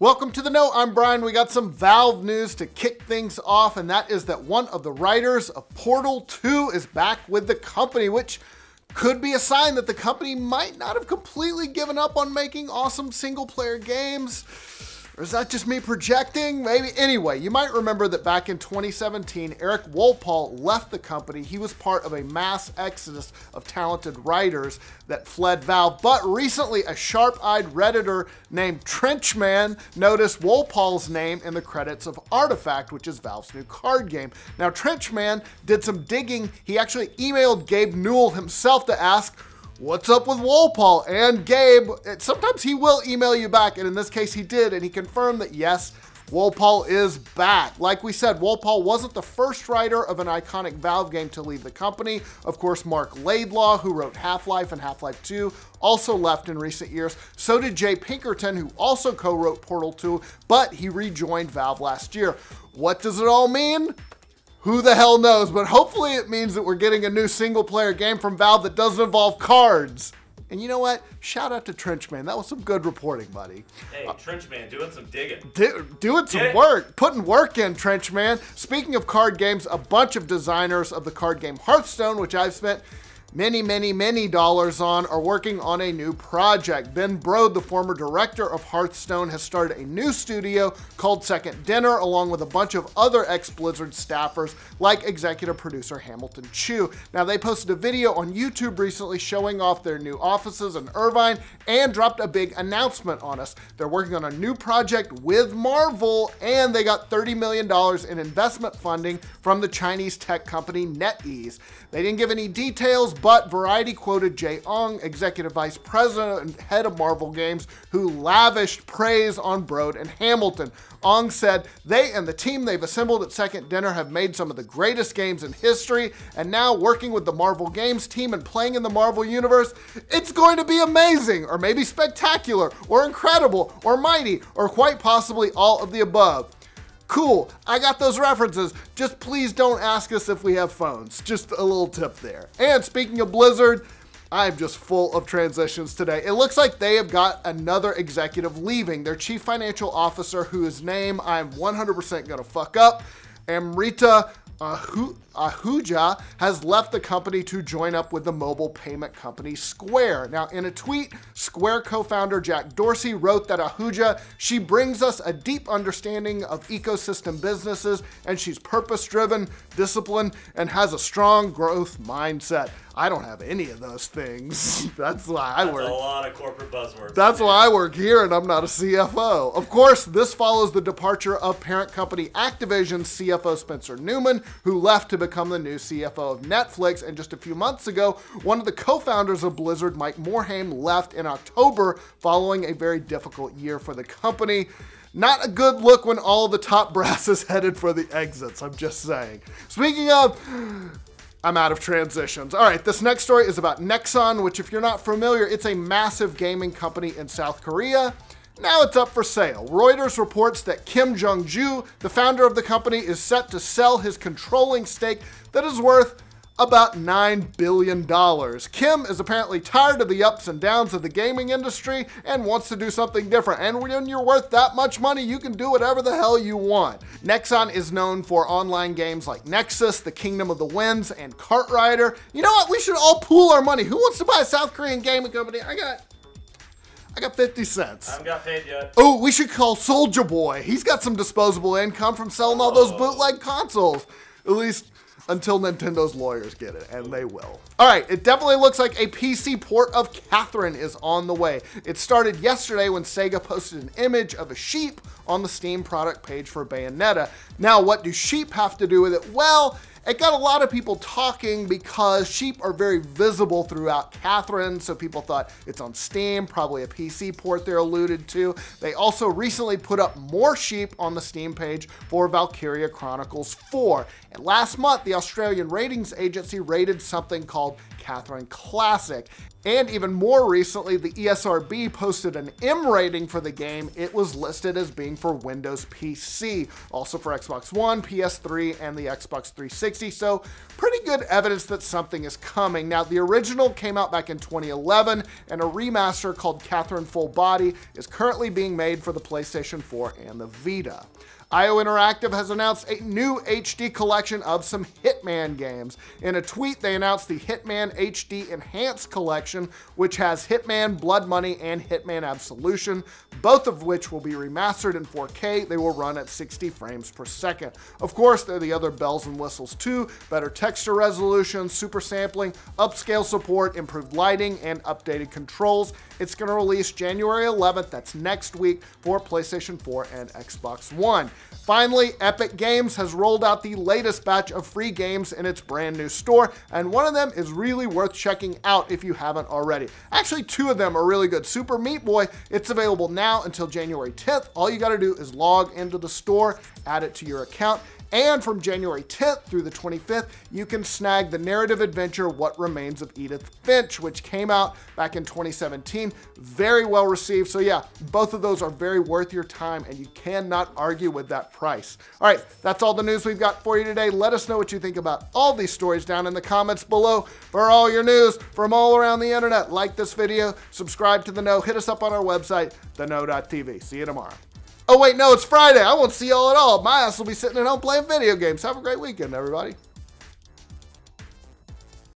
Welcome to The Note. I'm Brian. We got some Valve news to kick things off, and that is that one of the writers of Portal 2 is back with the company, which could be a sign that the company might not have completely given up on making awesome single-player games. Or is that just me projecting? Maybe. Anyway, you might remember that back in 2017, Erik Wolpaw left the company. He was part of a mass exodus of talented writers that fled Valve. But recently, a sharp-eyed Redditor named Trenchman noticed Wolpaw's name in the credits of Artifact, which is Valve's new card game. Now, Trenchman did some digging. He actually emailed Gabe Newell himself to ask, what's up with Wolpaw? And Gabe, sometimes he will email you back, and in this case he did, and he confirmed that yes, Wolpaw is back. Like we said, Wolpaw wasn't the first writer of an iconic Valve game to leave the company. Of course, Mark Laidlaw, who wrote Half-Life and Half-Life 2, also left in recent years. So did Jay Pinkerton, who also co-wrote Portal 2, but he rejoined Valve last year. What does it all mean? Who the hell knows, but hopefully it means that we're getting a new single-player game from Valve that doesn't involve cards. And you know what? Shout out to Trenchman. That was some good reporting, buddy. Hey, Trenchman, doing some digging. Doing some work. Putting work in, Trenchman. Speaking of card games, a bunch of designers of the card game Hearthstone, which I've spent many dollars on, are working on a new project. Ben Brode, the former director of Hearthstone, has started a new studio called Second Dinner, along with a bunch of other ex-Blizzard staffers like executive producer Hamilton Chu. Now, they posted a video on YouTube recently showing off their new offices in Irvine and dropped a big announcement on us. They're working on a new project with Marvel, and they got $30 million in investment funding from the Chinese tech company NetEase. They didn't give any details, but Variety quoted Jay Ong, executive vice president and head of Marvel Games, who lavished praise on Brode and Hamilton. Ong said, they and the team they've assembled at Second Dinner have made some of the greatest games in history, and now working with the Marvel Games team and playing in the Marvel Universe, it's going to be amazing, or maybe spectacular, or incredible, or mighty, or quite possibly all of the above. Cool, I got those references. Just please don't ask us if we have phones. Just a little tip there. And speaking of Blizzard, I'm just full of transitions today. It looks like they have got another executive leaving. Their chief financial officer, whose name I'm 100% gonna fuck up, Amrita Ahuja, has left the company to join up with the mobile payment company Square. Now, in a tweet, Square co-founder Jack Dorsey wrote that Ahuja, she brings us a deep understanding of ecosystem businesses, and she's purpose-driven, disciplined, and has a strong growth mindset. I don't have any of those things. That's why I work. That's a lot of corporate buzzwords. That's why I work here and I'm not a CFO. Of course, this follows the departure of parent company Activision's CFO Spencer Newman, who left to become the new CFO of Netflix. And just a few months ago, one of the co-founders of Blizzard, Mike Morhaime, left in October following a very difficult year for the company. Not a good look when all the top brass is headed for the exits, I'm just saying. Speaking of, I'm out of transitions. All right, this next story is about Nexon, which if you're not familiar, it's a massive gaming company in South Korea. Now it's up for sale. Reuters reports that Kim Jong-ju, the founder of the company, is set to sell his controlling stake that is worth about $9 billion. Kim is apparently tired of the ups and downs of the gaming industry and wants to do something different. And when you're worth that much money, you can do whatever the hell you want. Nexon is known for online games like Nexus, The Kingdom of the Winds, and Cartrider. You know what? We should all pool our money. Who wants to buy a South Korean gaming company? I got 50 cents. I haven't got paid yet. Oh, we should call Soulja Boy. He's got some disposable income from selling all those bootleg consoles. At least until Nintendo's lawyers get it, and they will. All right, it definitely looks like a PC port of Catherine is on the way. It started yesterday when Sega posted an image of a sheep on the Steam product page for Bayonetta. Now, what do sheep have to do with it? Well, it got a lot of people talking because sheep are very visible throughout Catherine, so people thought it's on Steam, probably a PC port they're alluded to. They also recently put up more sheep on the Steam page for Valkyria Chronicles 4. And last month, the Australian ratings agency rated something called Catherine Classic. And even more recently, the ESRB posted an M rating for the game. It was listed as being for Windows PC, also for Xbox One, PS3, and the Xbox 360. So pretty good evidence that something is coming. Now, the original came out back in 2011, and a remaster called Catherine Full Body is currently being made for the PlayStation 4 and the Vita. IO Interactive has announced a new HD collection of some Hitman games. In a tweet, they announced the Hitman HD Enhanced Collection, which has Hitman Blood Money and Hitman Absolution, both of which will be remastered in 4K. They will run at 60 frames per second. Of course, there are the other bells and whistles too: better texture resolution, super sampling, upscale support, improved lighting, and updated controls. It's going to release January 11th, that's next week, for PlayStation 4 and Xbox One. Finally, Epic Games has rolled out the latest batch of free games in its brand new store, and one of them is really worth checking out if you haven't already. Actually, two of them are really good. Super Meat Boy, it's available now until January 10th. All you got to do is log into the store, add it to your account, and from January 10th through the 25th, you can snag the narrative adventure What Remains of Edith Finch, which came out back in 2017. Very well received. So yeah, both of those are very worth your time, and you cannot argue with that price. All right, that's all the news we've got for you today. Let us know what you think about all these stories down in the comments below. For all your news from all around the internet, like this video, subscribe to The Know, hit us up on our website, theknow.tv. See you tomorrow. Oh wait, no, it's Friday. I won't see y'all at all. My ass will be sitting at home playing video games. Have a great weekend, everybody.